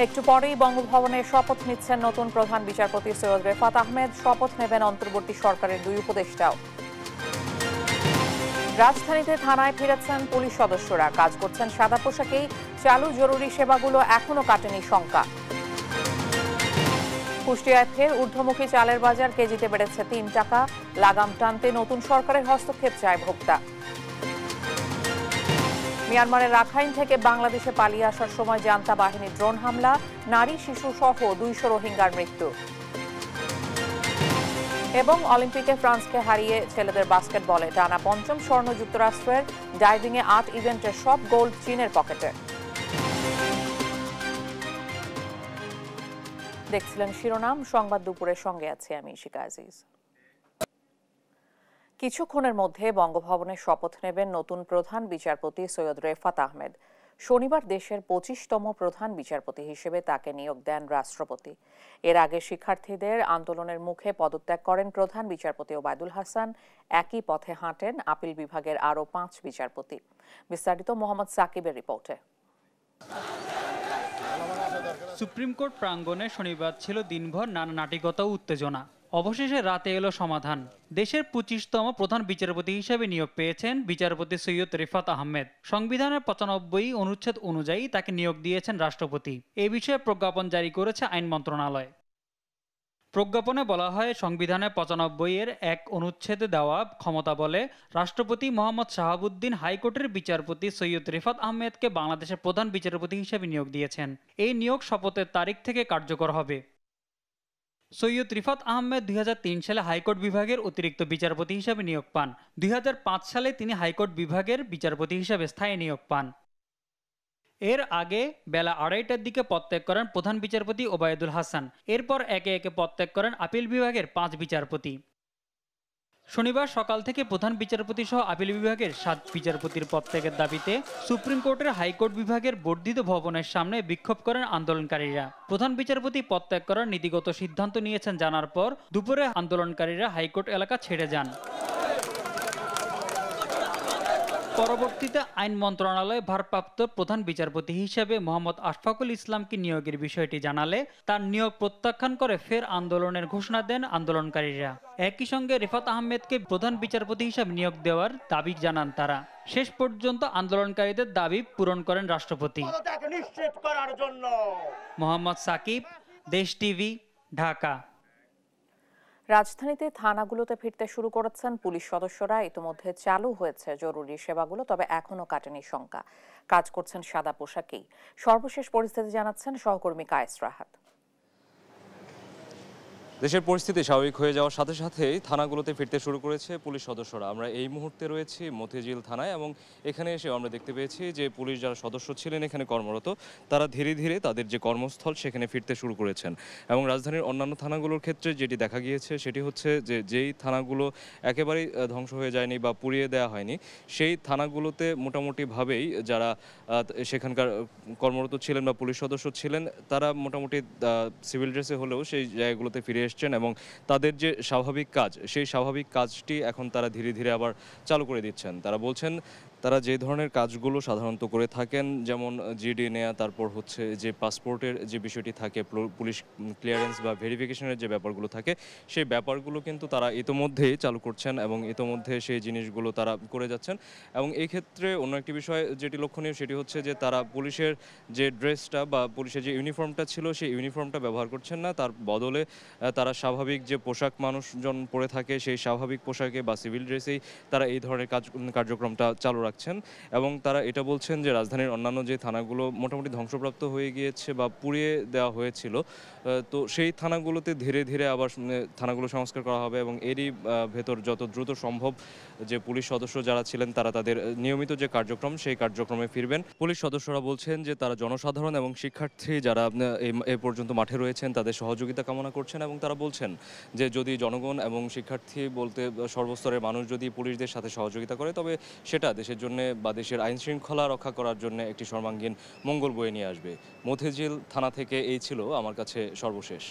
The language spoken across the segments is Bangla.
একটু পরেই বঙ্গভবনে শপথ নিচ্ছেন নতুন প্রধান বিচারপতি সৈয়দ রেফাত আহমেদ। শপথ নেবেন অন্তর্বর্তী সরকারের দুই উপদেষ্টাও। রাজধানীতে থানায় ফিরেছেন পুলিশ সদস্যরা। কাজ করছেন সাদা পোশাকেই। চালু জরুরি সেবাগুলো এখনো কাটেনি শঙ্কা। কুষ্টিয়ায় ফের ঊর্ধ্বমুখী চালের বাজার, কেজিতে বেড়েছে ৩ টাকা। লাগাম টানতে নতুন সরকারের হস্তক্ষেপ চায় ভোক্তা। মিয়ানমারের রাখাইন থেকে বাংলাদেশে পালিয়ে আসার সময় জান্তা বাহিনীর ড্রোন হামলা, নারী শিশু সহ ২০০ রোহিঙ্গার মৃত্যু। এবং অলিম্পিকে ফ্রান্সকে হারিয়ে ছেলেদের বাস্কেটবলে টানা ৫ম স্বর্ণ যুক্তরাষ্ট্রের। ডাইভিংয়ে ৮ ইভেন্টের সব গোল্ড চীনের পকেটে। দেখছিলেন শিরোনাম সংবাদ দুপুরের, সঙ্গে আছে আমি ইশিকা আজিজ। কিছুক্ষণের মধ্যে বঙ্গভবনে শপথ নেবেন নতুন প্রধান বিচারপতি সৈয়দ রেফাত আহমেদ। শনিবার দেশের ২৫তম প্রধান বিচারপতি হিসেবে তাকে নিয়োগ দেন রাষ্ট্রপতি। এর আগে শিক্ষার্থীদের আন্দোলনের মুখে পদত্যাগ করেন প্রধান বিচারপতি ওবায়দুল হাসান। একই পথে হাঁটেন আপিল বিভাগের আরও ৫ বিচারপতি। বিস্তারিত মোহাম্মদ সাকিবের রিপোর্টে। সুপ্রিম কোর্ট প্রাঙ্গণে শনিবার ছিল দিনভর নানা নাটকীয়তা ও উত্তেজনা। অবশেষে রাতে এলো সমাধান। দেশের ২৫তম প্রধান বিচারপতি হিসেবে নিয়োগ পেয়েছেন বিচারপতি সৈয়দ রেফাত আহমেদ। সংবিধানের ৯৫ অনুচ্ছেদ অনুযায়ী তাকে নিয়োগ দিয়েছেন রাষ্ট্রপতি। এ বিষয়ে প্রজ্ঞাপন জারি করেছে আইন মন্ত্রণালয়। প্রজ্ঞাপনে বলা হয়, সংবিধানের ৯৫ ১ অনুচ্ছেদে দেওয়া ক্ষমতা বলে রাষ্ট্রপতি মোহাম্মদ শাহাবুদ্দিন হাইকোর্টের বিচারপতি সৈয়দ রেফাত আহমেদকে বাংলাদেশের প্রধান বিচারপতি হিসেবে নিয়োগ দিয়েছেন। এই নিয়োগ শপথের তারিখ থেকে কার্যকর হবে। সৈয়দ রিফাত আহমেদ ২০০৩ সালে হাইকোর্ট বিভাগের অতিরিক্ত বিচারপতি হিসেবে নিয়োগ পান। ২০০৫ সালে তিনি হাইকোর্ট বিভাগের বিচারপতি হিসেবে স্থায়ী নিয়োগ পান। এর আগে বেলা ২:৩০টার দিকে পদত্যাগ করেন প্রধান বিচারপতি ওবায়দুল হাসান। এরপর একে একে পদত্যাগ করেন আপিল বিভাগের ৫ বিচারপতি। শনিবার সকাল থেকে প্রধান বিচারপতি সহ আপিল বিভাগের ৭ বিচারপতির পদত্যাগের দাবিতে সুপ্রিম কোর্টের হাইকোর্ট বিভাগের বর্ধিত ভবনের সামনে বিক্ষোভ করেন আন্দোলনকারীরা। প্রধান বিচারপতি পদত্যাগ করার নীতিগত সিদ্ধান্ত নিয়েছেন জানার পর দুপুরে আন্দোলনকারীরা হাইকোর্ট এলাকা ছেড়ে যান। পরবর্তীতে আইন মন্ত্রণালয় ভারপ্রাপ্ত প্রধান বিচারপতি হিসেবে মোহাম্মদ আশফাকুল ইসলামকে নিয়োগের বিষয়টি জানালে তার নিয়োগ প্রত্যাখ্যান করে ফের আন্দোলনের ঘোষণা দেন আন্দোলনকারীরা। একই সঙ্গে রেফাত আহমেদকে প্রধান বিচারপতি হিসেবে নিয়োগ দেওয়ার দাবি জানান তারা। শেষ পর্যন্ত আন্দোলনকারীদের দাবি পূরণ করেন রাষ্ট্রপতি। মোহাম্মদ সাকিব, দেশ টিভি, ঢাকা। রাজধানীতে থানাগুলোতে ফিরতে শুরু করেছেন পুলিশ সদস্যরা। ইতিমধ্যে চালু হয়েছে জরুরি সেবাগুলো, তবে এখনো কাটেনি শঙ্কা। কাজ করছেন সাদা পোশাকেই। সর্বশেষ পরিস্থিতি জানাচ্ছেন সহকর্মী কায়েস রাহাত। দেশের পরিস্থিতি স্বাভাবিক হয়ে যাওয়ার সাথে সাথেই থানাগুলোতে ফিরতে শুরু করেছে পুলিশ সদস্যরা। আমরা এই মুহূর্তে রয়েছি মতিঝিল থানায় এবং এখানে এসে আমরা দেখতে পেয়েছি যে পুলিশ যারা সদস্য ছিলেন এখানে কর্মরত, তারা ধীরে ধীরে তাদের যে কর্মস্থল সেখানে ফিরতে শুরু করেছেন। এবং রাজধানীর অন্যান্য থানাগুলোর ক্ষেত্রে যেটি দেখা গিয়েছে সেটি হচ্ছে যে যেই থানাগুলো একেবারেই ধ্বংস হয়ে যায়নি বা পুড়িয়ে দেওয়া হয়নি, সেই থানাগুলোতে মোটামুটিভাবেই যারা সেখানকার কর্মরত ছিলেন বা পুলিশ সদস্য ছিলেন তারা মোটামুটি সিভিল ড্রেসে হলেও সেই জায়গাগুলোতে ফিরে এসছেন এবং তাদের যে স্বাভাবিক কাজ সেই স্বাভাবিক কাজটি এখন তারা ধীরে ধীরে আবার চালু করে দিচ্ছেন। তারা বলছেন তারা যে ধরনের কাজগুলো সাধারণত করে থাকেন, যেমন জিডি নেয়া, তারপর হচ্ছে যে পাসপোর্টের যে বিষয়টি থাকে, পুলিশ ক্লিয়ারেন্স বা ভেরিফিকেশনের যে ব্যাপারগুলো থাকে, সেই ব্যাপারগুলো কিন্তু তারা ইতোমধ্যেই চালু করছেন এবং ইতোমধ্যে সেই জিনিসগুলো তারা করে যাচ্ছেন। এবং এই ক্ষেত্রে অন্য একটি বিষয় যেটি লক্ষণীয় সেটি হচ্ছে যে তারা পুলিশের যে ড্রেসটা বা পুলিশের যে ইউনিফর্মটা ছিল সেই ইউনিফর্মটা ব্যবহার করছেন না, তার বদলে তারা স্বাভাবিক যে পোশাক মানুষজন পরে থাকে সেই স্বাভাবিক পোশাকে বা সিভিল ড্রেসেই তারা এই ধরনের কার্যক্রমটা চালু রাখছেন। এবং তারা এটা বলছেন যে রাজধানীর অন্যান্য যে থানাগুলো মোটামুটি ধ্বংসপ্রাপ্ত হয়ে গিয়েছে বা পুড়িয়ে দেওয়া হয়েছিল, তো সেই থানাগুলোতে ধীরে ধীরে আবার থানাগুলো সংস্কার করা হবে এবং এরই ভেতর যত দ্রুত সম্ভব যে পুলিশ সদস্য যারা ছিলেন তারা তাদের নিয়মিত যে কার্যক্রম সেই কার্যক্রমে ফিরবেন। পুলিশ সদস্যরা বলছেন যে তারা জনসাধারণ এবং শিক্ষার্থী যারা এ পর্যন্ত মাঠে রয়েছেন তাদের সহযোগিতা কামনা করছেন এবং তারা বলছেন যে যদি জনগণ এবং শিক্ষার্থী বলতে সর্বস্তরের মানুষ যদি পুলিশদের সাথে সহযোগিতা করে তবে সেটা দেশের জন্য বা দেশের আইন শৃঙ্খলা রক্ষা করার জন্য একটি সর্বাঙ্গীন মঙ্গল বয়ে নিয়ে আসবে। মতিঝিল থানা থেকে এই ছিল আমার কাছে সর্বশেষ।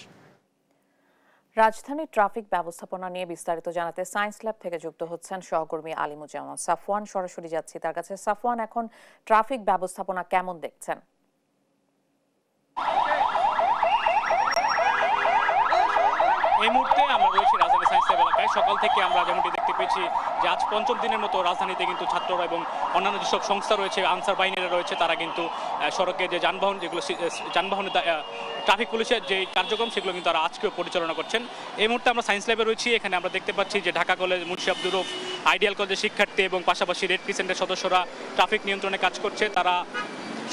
রাজধানীর ট্রাফিক ব্যবস্থাপনা নিয়ে বিস্তারিত জানাতে সায়েন্স ল্যাব থেকে যুক্ত হচ্ছেন সহকর্মী আলিমুজ্জামান সাফওয়ান। সরাসরি যাচ্ছি তার কাছে। সাফওয়ান, এখন ট্রাফিক ব্যবস্থাপনা কেমন দেখছেন? এই মুহূর্তে আমরা রয়েছি রাজধানী সায়েন্স ল্যাব এলাকায়। সকাল থেকে আমরা যেমনটি দেখতে পেয়েছি যে আজ পঞ্চম দিনের মতো রাজধানীতে কিন্তু ছাত্ররা এবং অন্যান্য যেসব সংস্থা রয়েছে, আনসার বাহিনীরা রয়েছে, তারা কিন্তু সড়কে যে যানবাহন যেগুলো যানবাহনে ট্রাফিক পুলিশের যে কার্যক্রম সেগুলো কিন্তু তারা আজকেও পরিচালনা করছেন। এই মুহূর্তে আমরা সায়েন্স ল্যাবে রয়েছি। এখানে আমরা দেখতে পাচ্ছি যে ঢাকা কলেজ, মুন্সি আব্দুর রউফ আইডিয়াল কলেজের শিক্ষার্থী এবং পাশাপাশি রেড ক্রিসেন্টের সদস্যরা ট্রাফিক নিয়ন্ত্রণে কাজ করছে। তারা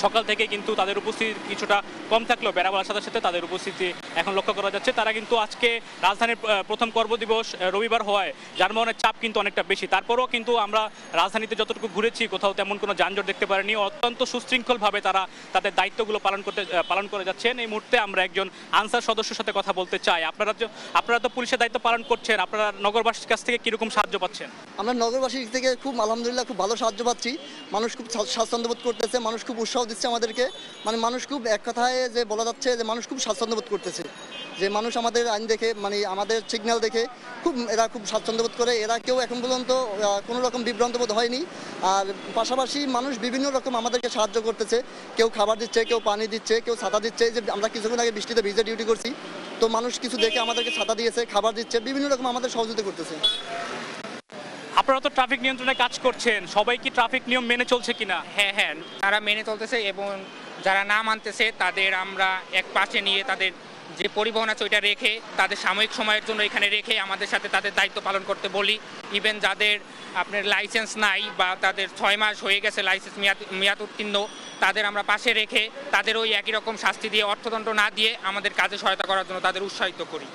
সকাল থেকে কিন্তু তাদের উপস্থিতি কিছুটা কম থাকলেও বেড়াবেলার সাথে সাথে তাদের উপস্থিতি এখন লক্ষ্য করা যাচ্ছে। তারা কিন্তু আজকে রাজধানীর প্রথম কর্মদিবস রবিবার হওয়ায় যানবাহনের চাপ কিন্তু অনেকটা বেশি। তারপরেও কিন্তু আমরা রাজধানীতে যতটুকু ঘুরেছি কোথাও তেমন কোনো যানজট দেখতে পারিনি। অত্যন্ত সুশৃঙ্খলভাবে তারা তাদের দায়িত্বগুলো পালন করে যাচ্ছেন। এই মুহূর্তে আমরা একজন আনসার সদস্যের সাথে কথা বলতে চাই। আপনারা তো পুলিশের দায়িত্ব পালন করছেন, আপনারা নগরবাসীর কাছ থেকে কীরকম সাহায্য পাচ্ছেন? আমরা নগরবাসীর থেকে খুব আলহামদুলিল্লাহ খুব ভালো সাহায্য পাচ্ছি। মানুষ খুব স্বাচ্ছন্দ্য বোধ করতেছে, মানুষ খুব উৎসাহ দিচ্ছে আমাদেরকে। মানে মানুষ খুব এক কথায় যে বলা যাচ্ছে যে মানুষ খুব স্বাচ্ছন্দ্য বোধ করতেছে, যে মানুষ আমাদের আইন দেখে মানে আমাদের সিগন্যাল দেখে এরা খুব স্বাচ্ছন্দ্য বোধ করে। এরা কেউ এখন পর্যন্ত কোনো রকম বিভ্রান্ত বোধ হয়নি। আর পাশাপাশি মানুষ বিভিন্ন রকম আমাদেরকে সাহায্য করতেছে, কেউ খাবার দিচ্ছে, কেউ পানি দিচ্ছে, কেউ ছাতা দিচ্ছে। যে আমরা কিছুক্ষণ আগে বৃষ্টিতে ভিজে ডিউটি করছি, তো মানুষ কিছু দেখে আমাদেরকে ছাতা দিয়েছে, খাবার দিচ্ছে, বিভিন্ন রকম আমাদের সহযোগিতা করতেছে। আপনারা তো ট্রাফিক নিয়ন্ত্রণে কাজ করছেন, সবাই কি ট্রাফিক নিয়ম মেনে চলছে কিনা? হ্যাঁ, তারা মেনে চলতেছে এবং যারা না মানতেছে তাদের আমরা এক পাশে নিয়ে তাদের যে পরিবহন আছে ওইটা রেখে তাদের সাময়িক সময়ের জন্য এখানে রেখে আমাদের সাথে তাদের দায়িত্ব পালন করতে বলি। ইভেন যাদের আপনার লাইসেন্স নাই বা তাদের 6 মাস হয়ে গেছে লাইসেন্স মেয়াদ উত্তীর্ণ, তাদের আমরা পাশে রেখে তাদের ওই একই রকম শাস্তি দিয়ে অর্থদণ্ড না দিয়ে আমাদের কাজে সহায়তা করার জন্য তাদের উৎসাহিত করি।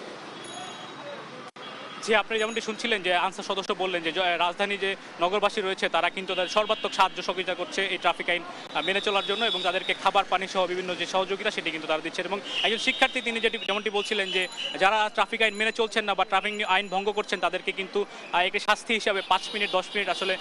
যে আপনি যেমনটি শুনছিলেন যে আনসার সদস্য বললেন যে রাজধানী যে নগরবাসী রয়েছে তারা কিন্তু তাদের সর্বাত্মক সাহায্য সহযোগিতা করছে এই ট্রাফিক আইন মেনে চলার জন্য এবং তাদেরকে খাবার পানি সহ বিভিন্ন যে সহযোগিতা সেটি কিন্তু তারা দিচ্ছেন। এবং একজন শিক্ষার্থী তিনি যেমনটি বলছিলেন যে যারা ট্রাফিক আইন মেনে চলছেন না বা ট্রাফিক আইন ভঙ্গ করছেন তাদেরকে কিন্তু একটি শাস্তি হিসাবে 5 মিনিট 10 মিনিট আসলে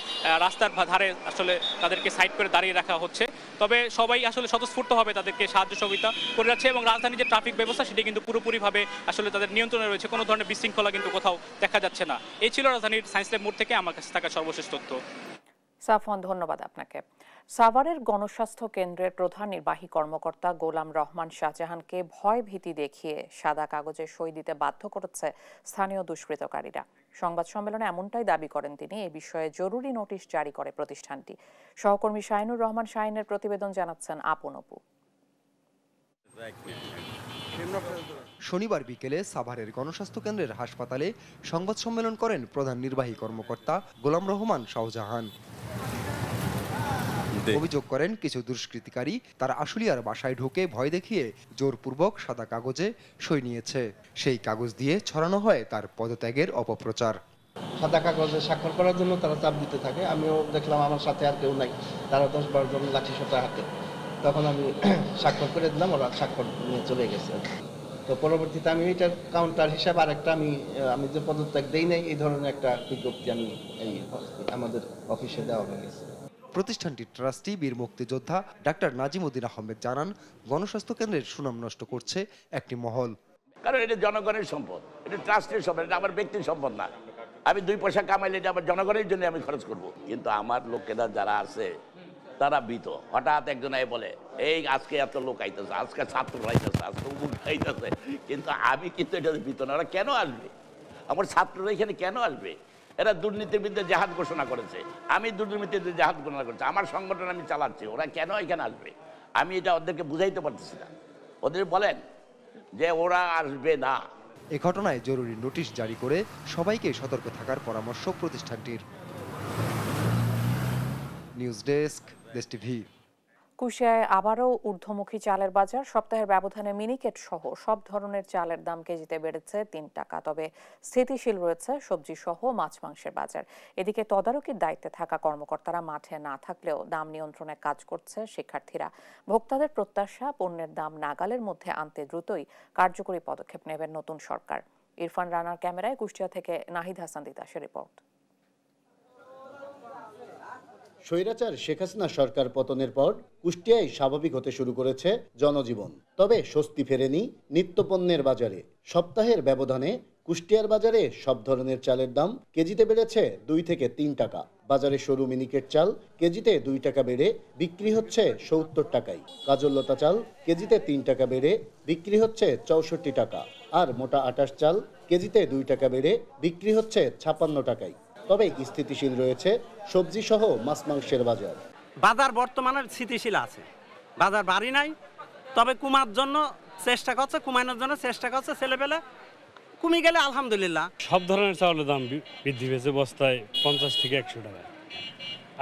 রাস্তার ধারে আসলে তাদেরকে সাইড করে দাঁড়িয়ে রাখা হচ্ছে। তবে সবাই আসলে স্বতঃস্ফূর্তভাবে তাদেরকে সাহায্য সহযোগিতা করে যাচ্ছে এবং রাজধানীর যে ট্রাফিক ব্যবস্থা সেটি কিন্তু পুরোপুরিভাবে আসলে তাদের নিয়ন্ত্রণে রয়েছে। কোনো ধরনের বিশৃঙ্খলা কিন্তু কোথাও দেখা যাচ্ছে না। এই ছিল রাজধানীর সায়েন্স ল্যাব মোড় থেকে আমার কাছে থাকা সর্বশেষ তথ্য। সাফওয়ান, ধন্যবাদ আপনাকে। সাভারের গণস্বাস্থ্য কেন্দ্রের প্রধান নির্বাহী কর্মকর্তা গোলাম রহমান শাহজাহানকে ভয় ভীতি দেখিয়ে সাদা কাগজে সই দিতে বাধ্য করেছে স্থানীয় দুষ্কৃতকারীরা। সংবাদ সম্মেলনে এমনটাই দাবি করেন তিনি। এ বিষয়ে জরুরি নোটিশ জারি করে প্রতিষ্ঠানটি। সহকর্মী শাহিনুর রহমান শাহিনের প্রতিবেদন জানাচ্ছেন আপন অপু। শনিবার বিকেলে সাভারের গণস্বাস্থ্য কেন্দ্রের হাসপাতালে সংবাদ সম্মেলন করেন প্রধান নির্বাহী কর্মকর্তা গোলাম রহমান শাহজাহান। অভিযোগ করেন কিছু দুষ্কৃতিকারী তারা আশুলিয়ার বাসায় ঢুকে ভয় দেখিয়ে জোরপূর্বক সাদা কাগজে সই নিয়েছে। সেই কাগজ দিয়ে ছড়ানো হয় তার পদত্যাগের অপপ্রচার। সাদা কাগজে স্বাক্ষর করার জন্য তারা চাপ দিতে থাকে। আমিও দেখলাম আমার সাথে আর কেউ নাই, তারা 10-12 জন লাঠি সোটা হাতে। তখন আমি স্বাক্ষর করে দিলাম, ওরা স্বাক্ষর নিয়ে চলে গেছে। তো পরবর্তীতে আমি এটার কাউন্টার হিসাবে আরেকটা আমি যে পদত্যাগ দেই নাই এই ধরনের একটা বিজ্ঞপ্তি আমি আমাদের অফিসে দেওয়া হয়ে গেছে। প্রতিষ্ঠানটির ট্রাস্টি বীর মুক্তিযোদ্ধা ডাক্তার নাজিমউদ্দিন আহমেদ জানান, গণস্বাস্থ্য কেন্দ্রের সুনাম নষ্ট করছে একটি মহল। কারণ এটা জনগণের সম্পদ, এটা ট্রাস্টের সম্পদ, এটা আমার ব্যক্তির সম্পদ না। আমি 2 পয়সা কামাইলে এটা আমার জনগণের জন্য আমি খরচ করব। কিন্তু আমার লোকেরা যারা আছে তারা ভীত। হঠাৎ একজন বলে এই আজকে এত লোক আইতেছে, আজকে ছাত্ররা আইতেছে, আজকে উমুক আইতেছে, কিন্তু আমি কিন্তু এটা ভীত না। ওরা কেন আসবে? আমার ছাত্ররা এখানে কেন আসবে? এরা দুর্নীতির বিরুদ্ধে জেহাদ ঘোষণা করেছে, আমি দুর্নীতির বিরুদ্ধে জেহাদ ঘোষণা করেছি, আমার সংগঠন আমি চালাচ্ছি, ওরা কেন এখানে আসবে? আমি এটা ওদেরকে বুঝাইতে পারতেছি না। ওদের বলেন যে ওরা আসবে না। এ ঘটনায় জরুরি নোটিশ জারি করে সবাইকে সতর্ক থাকার পরামর্শ প্রতিষ্ঠানটির। নিউজ ডেস্ক, দেশ টিভি। কুষ্টিয়ায় আবারও ঊর্ধ্বমুখী চালের বাজার। সপ্তাহের ব্যবধানে মিনিকেট সহ সব ধরনের চালের দাম কেজিতে বেড়েছে 3 টাকা। তবে স্থিতিশীল রয়েছে সবজি সহ মাছ মাংসের বাজার। এদিকে তদারকির দায়িত্বে থাকা কর্মকর্তারা মাঠে না থাকলেও দাম নিয়ন্ত্রণে কাজ করছে শিক্ষার্থীরা। ভোক্তাদের প্রত্যাশা, পণ্যের দাম নাগালের মধ্যে আনতে দ্রুতই কার্যকরী পদক্ষেপ নেবেন নতুন সরকার। ইরফান রানার ক্যামেরায় কুষ্টিয়া থেকে নাহিদ হাসান তিতাসের রিপোর্ট। স্বৈরাচার শেখ হাসিনা সরকার পতনের পর কুষ্টিয়ায় স্বাভাবিক হতে শুরু করেছে জনজীবন। তবে স্বস্তি ফেরেনি নিত্যপণ্যের বাজারে। সপ্তাহের ব্যবধানে কুষ্টিয়ার বাজারে সব ধরনের চালের দাম কেজিতে বেড়েছে 2 থেকে 3 টাকা। বাজারে সরু মিনিকেট চাল কেজিতে 2 টাকা বেড়ে বিক্রি হচ্ছে 70 টাকায়। কাজললতা চাল কেজিতে 3 টাকা বেড়ে বিক্রি হচ্ছে 64 টাকা। আর মোটা আটাশ চাল কেজিতে 2 টাকা বেড়ে বিক্রি হচ্ছে 56 টাকায়। তবে স্থিতিশীল রয়েছে সবজি সহ মাছ মাংসের বাজার। বাজার বর্তমানে স্থিতিশীল আছে, বাজার বাড়ি নাই, তবে কমার জন্য চেষ্টা করছে, কমানোর জন্য চেষ্টা করছে ছেলেপেলে, কমে গেলে আলহামদুলিল্লাহ। সব ধরনের চাউলের দাম বৃদ্ধি পেয়েছে, বস্তায় 50 থেকে 100 টাকা।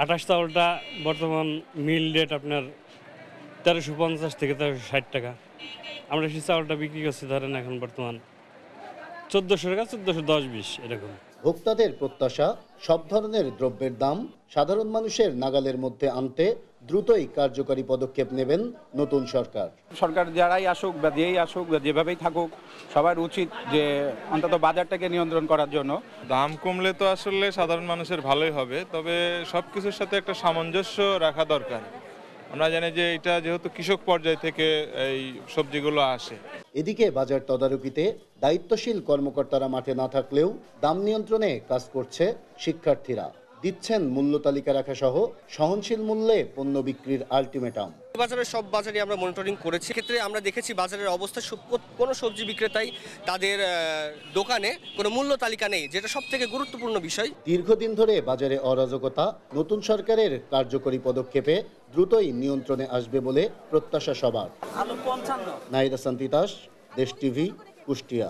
28 চাউলটা বর্তমান মিল রেট আপনার 1350 থেকে 1360 টাকা। আমরা সেই চাউলটা বিক্রি করছি ধরেন এখন বর্তমান 1400 টাকা, 1410-20 এরকম। ভোক্তাদের প্রত্যাশা সব ধরনের দ্রব্যের দাম সাধারণ মানুষের নাগালের মধ্যে আনতে দ্রুতই কার্যকরী পদক্ষেপ নেবেন নতুন সরকার। সরকার যারাই আসুক বা যেই আসুক বা যেভাবেই থাকুক, সবার উচিত যে অন্তত বাজারটাকে নিয়ন্ত্রণ করার জন্য। দাম কমলে তো আসলে সাধারণ মানুষের ভালোই হবে, তবে সব কিছুর সাথে একটা সামঞ্জস্য রাখা দরকার। আমরা জানি যে এটা যেহেতু কৃষক পর্যায় থেকে এই সবজিগুলো আসে। এদিকে বাজার তদারকিতে দায়িত্বশীল কর্মকর্তারা মাঠে না থাকলেও দাম নিয়ন্ত্রণে কাজ করছে শিক্ষার্থীরা, দিচ্ছেন মূল্য তালিকা রাখা সহ সহনশীল মূল্যে পণ্য বিক্রির আলটিমেটাম। বাজারের সব বাজারে আমরা মনিটরিং করেছি, ক্ষেত্রে আমরা দেখেছি বাজারের অবস্থা কোনো সবজি বিক্রেতাই তাদের দোকানে কোনো মূল্য তালিকা নেই, যেটা সবথেকে গুরুত্বপূর্ণ বিষয়। দীর্ঘদিন ধরে বাজারে অরাজকতা নতুন সরকারের কার্যকরী পদক্ষেপে দ্রুতই নিয়ন্ত্রণে আসবে বলে প্রত্যাশা সবার। নাহিদ হাসান তিতাস, দেশ টিভি, কুষ্টিয়া।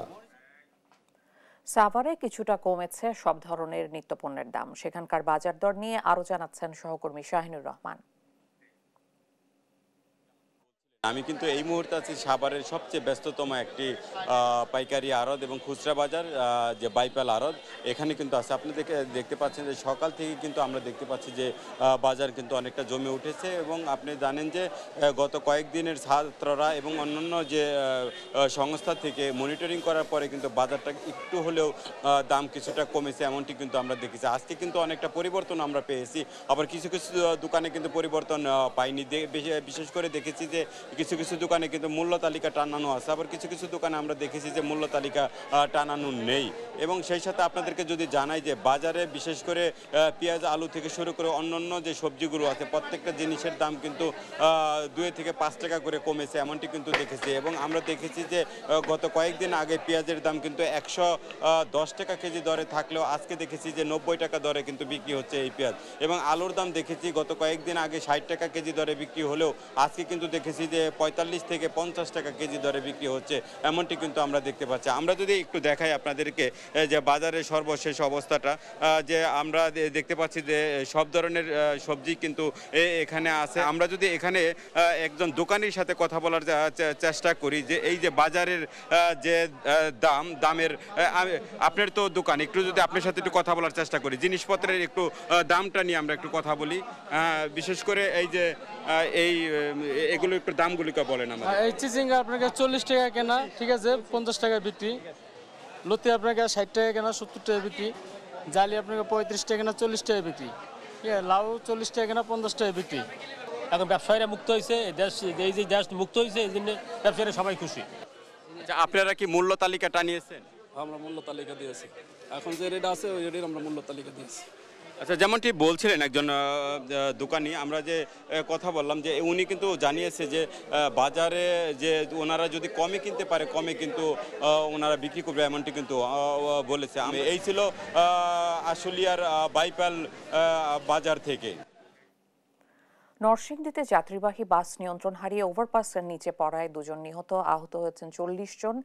সাভারে কিছুটা কমেছে সব ধরনের নিত্যপণ্যের দাম, সেখানকার বাজার দর নিয়ে আরো জানাচ্ছেন সহকর্মী শাহিনুর রহমান। আমি কিন্তু এই মুহূর্তে আছি সাভারের সবচেয়ে ব্যস্ততম একটি পাইকারি আড়ত এবং খুচরা বাজার, যে বাইপাল আড়ত, এখানে কিন্তু আছে। আপনি দেখতে পাচ্ছেন যে সকাল থেকে কিন্তু আমরা দেখতে পাচ্ছি যে বাজার কিন্তু অনেকটা জমে উঠেছে। এবং আপনি জানেন যে গত কয়েকদিনের ছাত্ররা এবং অন্যান্য যে সংস্থা থেকে মনিটরিং করার পরে কিন্তু বাজারটা একটু হলেও দাম কিছুটা কমেছে, এমনটি কিন্তু আমরা দেখেছি। আজকে কিন্তু অনেকটা পরিবর্তন আমরা পেয়েছি, আবার কিছু কিছু দোকানে কিন্তু পরিবর্তন পাইনি। বিশেষ করে দেখেছি যে কিছু কিছু দোকানে কিন্তু মূল্য তালিকা টানানো আছে, আবার কিছু কিছু দোকানে আমরা দেখেছি যে মূল্য তালিকা টানানো নেই। এবং সেই সাথে আপনাদেরকে যদি জানাই যে বাজারে বিশেষ করে পেঁয়াজ, আলু থেকে শুরু করে অন্যান্য যে সবজিগুলো আছে প্রত্যেকটা জিনিসের দাম কিন্তু 2 থেকে 5 টাকা করে কমেছে, এমনটি কিন্তু দেখেছি। এবং আমরা দেখেছি যে গত কয়েকদিন আগে পেঁয়াজের দাম কিন্তু 110 টাকা কেজি দরে থাকলেও আজকে দেখেছি যে 90 টাকা দরে কিন্তু বিক্রি হচ্ছে এই পেঁয়াজ। এবং আলুর দাম দেখেছি গত কয়েকদিন আগে 60 টাকা কেজি দরে বিক্রি হলেও আজকে কিন্তু দেখেছি যে 45 থেকে 50 টাকা কেজি দরে বিক্রি হচ্ছে, এমনটি কিন্তু আমরা দেখতে পাচ্ছি। আমরা যদি একটু দেখাই আপনাদেরকে যে বাজারের সর্বশেষ অবস্থাটা, যে আমরা দেখতে পাচ্ছি যে সব ধরনের সবজি কিন্তু এখানে আছে। আমরা যদি এখানে একজন দোকানির সাথে কথা বলার চেষ্টা করি যে এই যে বাজারের যে দামের, আপনার তো দোকান, একটু যদি আপনার সাথে একটু কথা বলার চেষ্টা করি, জিনিসপত্রের একটু দামটা নিয়ে আমরা একটু কথা বলি। বিশেষ করে এই যে এগুলো একটু দামগুলো বলেন আমাদের। এই চিচিঙ্গা আপনাকে 40 টাকা কেনা, ঠিক আছে, 50 টাকা বিক্রি। লতি আপনাকে 60 টাকা কেনা, 70 টাকা বিক্রি। জালি আপনাকে 35 টাকা কেনা, 40 টাকা বিক্রি। ঠিক আছে, লাউ 40 টাকা কেনা, 50 টাকা বিক্রি। এখন ব্যবসায়ীরা মুক্ত হয়েছে, এই যে দেশ মুক্ত হয়েছে, এই জন্য ব্যবসায়ীরা সবাই খুশি। আপনারা কি মূল্য তালিকা টানিয়েছেন? আমরা মূল্য তালিকা দিয়েছি, এখন যে রেট আছে ওই রেটের আমরা মূল্য তালিকা দিয়েছি। আচ্ছা, যেমনটি বলছিলেন একজন দোকানি, আমরা যে কথা বললাম যে উনি কিন্তু জানিয়েছে যে বাজারে যে ওনারা যদি কমে কিনতে পারে কমে কিন্তু ওনারা বিক্রি করবে, এমনটি কিন্তু বলেছে। এই ছিল আশুলিয়ার বাইপাল বাজার থেকে। নরসিংদীতে যাত্রীবাহী বাস নিয়ন্ত্রণ হারিয়ে ওভারপাসের নিচে পড়ায় 2 জন নিহত, আহত হয়েছেন 40 জন।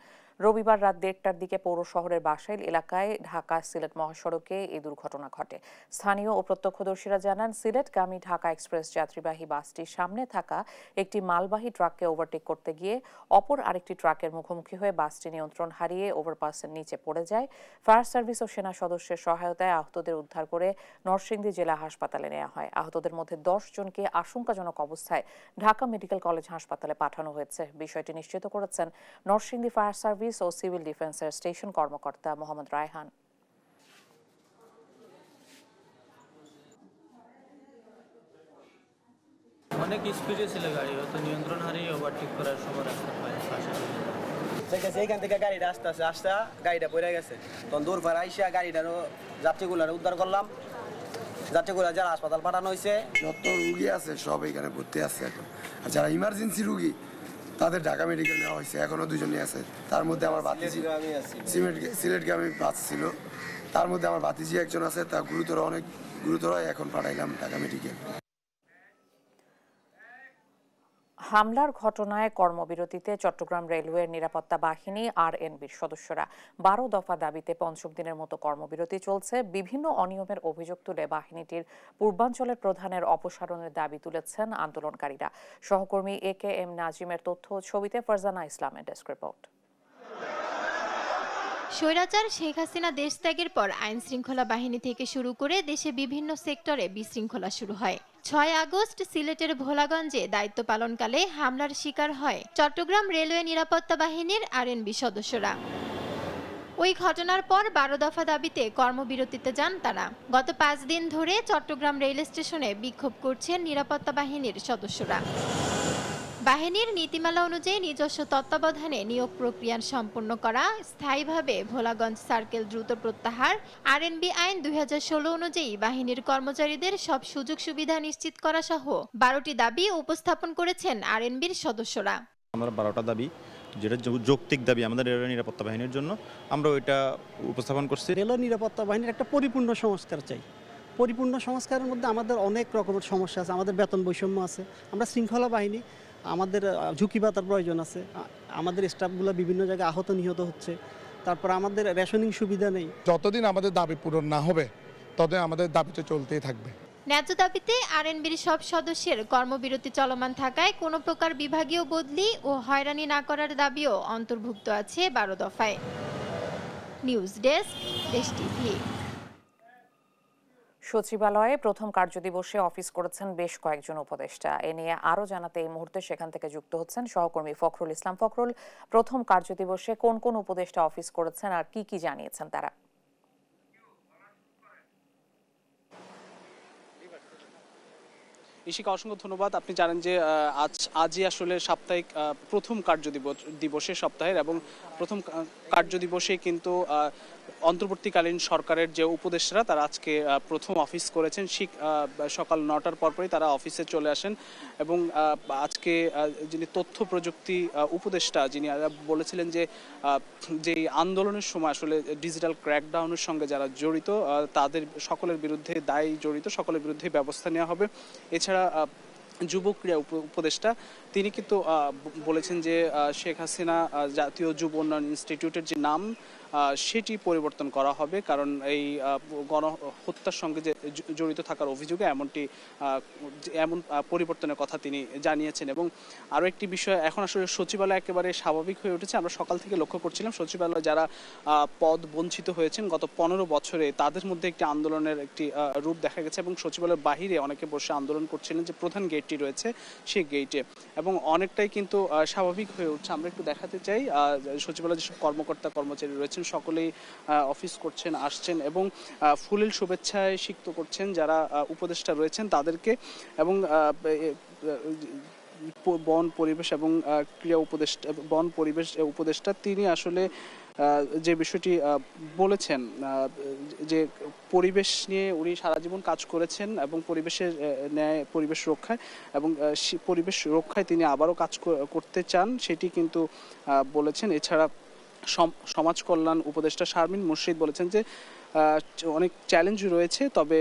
রবিবার রাত 1টার দিকে পৌর শহরের বাসাইল এলাকায় ঢাকা সিলেট মহাসড়কে এই দুর্ঘটনা ঘটে। স্থানীয় ও প্রত্যক্ষদর্শীরা জানান, সিলেটগামী ঢাকা এক্সপ্রেস যাত্রীবাহী বাসটির সামনে থাকা একটি মালবাহী ট্রাককে ওভারটেক করতে গিয়ে অপর আরেকটি ট্রাকের মুখোমুখি হয়ে বাসটি নিয়ন্ত্রণ হারিয়ে ওভারপাসের নিচে পড়ে যায়। ফায়ার সার্ভিস ও সেনা সদস্যের সহায়তায় আহতদের উদ্ধার করে নরসিংদী জেলা হাসপাতালে নেওয়া হয়। আহতদের মধ্যে 10 জনকে আশঙ্কাজনক অবস্থায় ঢাকা মেডিকেল কলেজ হাসপাতালে পাঠানো হয়েছে। বিষয়টি নিশ্চিত করেছেন নরসিংদী ফায়ার সার্ভিস ও সিভিল ডিফেন্সের স্টেশন কর্মকর্তা মোহাম্মদ রায়হান। অনেক স্পিডে ছিল গাড়ি, হয়তো নিয়ন্ত্রণ হারিয়ে ওভারটেক করার সময় রাস্তা পায়। এইখান থেকে গাড়িটা আসতে গাড়িটা পড়ে গেছে, তখন দূর পার আইসা গাড়িটারও যাত্রীগুলার উদ্ধার করলাম। যাত্রীগুলা যারা হাসপাতাল পাঠানো হয়েছে, যত রুগী আছে সব এখানে ভর্তি আছে এখন। আর যারা ইমার্জেন্সি রুগী তাদের ঢাকা মেডিকেল নেওয়া হয়েছে, এখনো 2 জনই আছে। তার মধ্যে আমার ভাতিজি সিলেট গ্রামে বাচ্চা ছিল, তার মধ্যে আমার ভাতিজি একজন আছে, তা অনেক গুরুতর, এখন পাঠাইলাম ঢাকা মেডিকেল। হামলার ঘটনায় কর্মবিরতিতে চট্টগ্রাম রেলওয়ের নিরাপত্তা বাহিনী আরএনবির সদস্যরা 12 দফা দাবিতে পঞ্চম দিনের মতো কর্মবিরতি চলছে। বিভিন্ন অনিয়মের অভিযোগ তুলে বাহিনীটির পূর্বাঞ্চলের প্রধানের অপসারণের দাবি তুলেছেন আন্দোলনকারীরা। সহকর্মী AKM নাজিমের তথ্য ছবিতে ফারজানা ইসলামের ডেস্ক রিপোর্ট। স্বৈরাচার শেখ হাসিনা দেশ ত্যাগের পর আইন শৃঙ্খলা বাহিনী থেকে শুরু করে দেশে বিভিন্ন সেক্টরে বিশৃঙ্খলা শুরু হয়। 6 আগস্ট সিলেটের ভোলাগঞ্জে দায়িত্ব পালনকালে হামলার শিকার হয় চট্টগ্রাম রেলওয়ে নিরাপত্তা বাহিনীর আরএনবি সদস্যরা। ওই ঘটনার পর 12 দফা দাবিতে কর্মবিরতিতে যান তারা। গত 5 দিন ধরে চট্টগ্রাম রেল স্টেশনে বিক্ষোভ করছেন নিরাপত্তা বাহিনীর সদস্যরা। বাহিনীর নীতিমালা অনুযায়ী নিজস্ব তত্ত্বাবধানে নিয়োগ প্রক্রিয়া সম্পন্ন করা, স্থায়ীভাবে ভোলাগঞ্জ সার্কেল দ্রুত প্রত্যাহার, আরএনবি আইন 2016 অনুযায়ী বাহিনীর কর্মচারীদের সব সুযোগ সুবিধা নিশ্চিত করা সহ 12টি দাবি উপস্থাপন করেছেন আরএনবির সদস্যরা। আমরা 12টা দাবি, যেটা যৌক্তিক দাবি আমাদের রেলওয়ে নিরাপত্তা বাহিনীর জন্য, আমরা ওইটা উপস্থাপন করছি। রেলওয়ে নিরাপত্তা বাহিনীর একটা পরিপূর্ণ সংস্কার চাই। পরিপূর্ণ সংস্কারের মধ্যে আমাদের অনেক রকমের সমস্যা আছে। আমাদের বেতন বৈষম্য আছে, আমরা শৃঙ্খলা বাহিনী, আমাদের ঝুঁকি ভাতার প্রয়োজন আছে, আমাদের স্টাফগুলো বিভিন্ন জায়গায় আহত নিহত হচ্ছে, তারপর আমাদের রেশনিং সুবিধা নেই। যতদিন আমাদের দাবি পূরণ না হবে ততদিন আমাদের দাবি তো চলতেই থাকবে। ন্যায্য দাবিতে আরএনবির সব সদস্যের কর্মবিরতি চলমান থাকায় কোনো প্রকার বিভাগীয় বদলি ও হয়রানি না করার দাবিও অন্তর্ভুক্ত আছে 12 দফায়। নিউজ ডেস্ক, দেশ টিভি। সচিবালয়ে প্রথম কার্যদিবসে অফিস করেছেন বেশ কয়েকজন উপদেষ্টা। এ নিয়ে আরো জানাতে এই মুহূর্তে সেখান থেকে যুক্ত হচ্ছেন সহকর্মী ফখরুল ইসলাম। ফখরুল, প্রথম কার্যদিবসে কোন কোন উপদেষ্টা অফিস করেছেন আর কি কি জানিয়েছেন তারা? ইশিকা, অসংখ্য ধন্যবাদ। আপনি জানেন যে আজই আসলে সাপ্তাহিক প্রথম কার্যদিবসে সপ্তাহের, এবং প্রথম কার্যদিবসে কিন্তু অন্তর্বর্তীকালীন সরকারের যে উপদেষ্টারা তারা আজকে প্রথম অফিস করেছেন। সকাল 9টার পরপরই তারা অফিসে চলে আসেন এবং আজকে যিনি তথ্য প্রযুক্তি উপদেষ্টা, যিনি বলেছিলেন যে যেই আন্দোলনের সময় আসলে ডিজিটাল ক্র্যাকডাউনের সঙ্গে যারা জড়িত তাদের সকলের বিরুদ্ধে দায় জড়িত সকলের বিরুদ্ধে ব্যবস্থা নেওয়া হবে। এছাড়া যুব ক্রীড়া উপদেষ্টা তিনি কিন্তু বলেছেন যে শেখ হাসিনা জাতীয় যুব উন্নয়ন ইনস্টিটিউটের যে নাম সেটি পরিবর্তন করা হবে, কারণ এই গণহত্যার সঙ্গে যে জড়িত থাকার অভিযোগে এমন পরিবর্তনের কথা তিনি জানিয়েছেন। এবং আরও একটি বিষয়, এখন আসলে সচিবালয় একেবারে স্বাভাবিক হয়ে উঠেছে। আমরা সকাল থেকে লক্ষ্য করছিলাম সচিবালয় যারা পদ বঞ্চিত হয়েছেন গত 15 বছরে, তাদের মধ্যে একটি আন্দোলনের একটি রূপ দেখা গেছে এবং সচিবালয়ের বাহিরে অনেকে বসে আন্দোলন করছিলেন যে প্রধান গেটটি রয়েছে সেই গেটে, এবং অনেকটাই কিন্তু স্বাভাবিক হয়ে উঠছে। আমরা একটু দেখাতে চাই সচিবালয়ের যেসব কর্মকর্তা কর্মচারী রয়েছেন সকলেই অফিস করছেন, আসছেন এবং ফুলেল শুভেচ্ছায় সিক্ত করছেন যারা উপদেষ্টা রয়েছেন তাদেরকে। এবং বন পরিবেশ এবং ক্রীড়া উপদেষ্টা, বন পরিবেশ উপদেষ্টা তিনি আসলে যে বিষয়টি বলেছেন যে পরিবেশ নিয়ে উনি সারা জীবন কাজ করেছেন এবং পরিবেশের ন্যায় পরিবেশ রক্ষায় এবং পরিবেশ রক্ষায় তিনি আবারও কাজ করতে চান, সেটি কিন্তু বলেছেন। এছাড়া সমাজ কল্যাণ উপদেষ্টা শারমিন মুর্শিদ বলেছেন যে অনেক চ্যালেঞ্জ রয়েছে তবে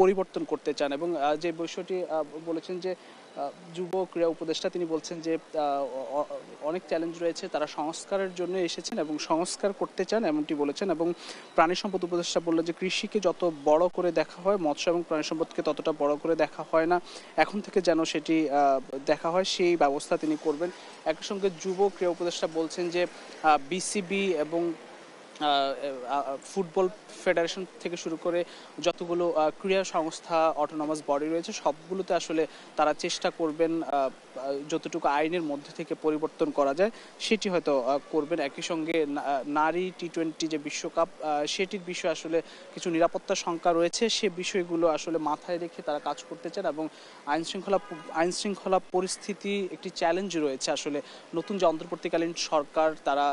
পরিবর্তন করতে চান, এবং যে বিষয়টি বলেছেন যে যুব ক্রীড়া উপদেষ্টা তিনি বলছেন যে অনেক চ্যালেঞ্জ রয়েছে, তারা সংস্কারের জন্য এসেছেন এবং সংস্কার করতে চান এমনটি বলেছেন। এবং প্রাণী সম্পদ উপদেষ্টা বললেন যে কৃষিকে যত বড় করে দেখা হয়, মৎস্য এবং প্রাণী সম্পদকে ততটা বড় করে দেখা হয় না, এখন থেকে যেন সেটি দেখা হয় সেই ব্যবস্থা তিনি করবেন। একই সঙ্গে যুব ক্রীড়া উপদেষ্টা বলছেন যে বিসিবি এবং ফুটবল ফেডারেশন থেকে শুরু করে যতগুলো ক্রীড়া সংস্থা অটোনমাস বডি রয়েছে সবগুলোতে আসলে তারা চেষ্টা করবেন যতটুকু আইনের মধ্যে থেকে পরিবর্তন করা যায় সেটি হয়তো করবেন। একই সঙ্গে নারী টি20 যে বিশ্বকাপ সেটির বিষয়ে আসলে কিছু নিরাপত্তা শঙ্কা রয়েছে, সে বিষয়গুলো আসলে মাথায় রেখে তারা কাজ করতে চান। এবং আইন শৃঙ্খলা পরিস্থিতি একটি চ্যালেঞ্জ রয়েছে আসলে নতুন যে অন্তর্বর্তীকালীন সরকার তারা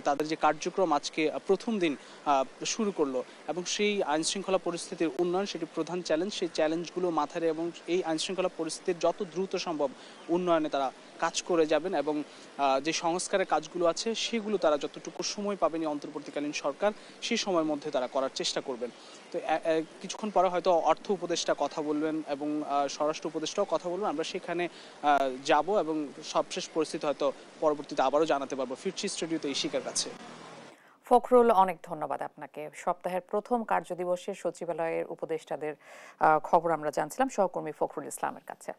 তাদের যে কার্যক্রম আজকে প্রথম দিন শুরু করলো এবং সেই আইনশৃঙ্খলা পরিস্থিতির উন্নয়ন সেটি প্রধান চ্যালেঞ্জ। সেই চ্যালেঞ্জগুলো মাথায় রেখে এবং এই আইনশৃঙ্খলা পরিস্থিতির যত দ্রুত সম্ভব উন্নয়নে তারা কাজ করে যাবেন এবং যে সংস্কারের কাজগুলো আছে সেগুলো তারা যতটুকু সময় পাবেন এই অন্তর্বর্তীকালীন সরকার সেই সময়ের মধ্যে তারা করার চেষ্টা করবেন। তো কিছুক্ষণ পরে হয়তো অর্থ উপদেষ্টা কথা বলবেন এবং স্বরাষ্ট্র উপদেষ্টাও কথা বলবেন। আমরা সেখানে যাব এবং সবশেষ পরিস্থিতি হয়তো পরবর্তীতে আবারও জানাতে পারবো। ফিরছি স্টুডিওতে ইশিকার কাছে। ফখরুল, অনেক ধন্যবাদ আপনাকে। সপ্তাহের প্রথম কার্যদিবসে সচিবালয়ের উপদেষ্টাদের খবর আমরা জানছিলাম সহকর্মী ফখরুল ইসলামের কাছে।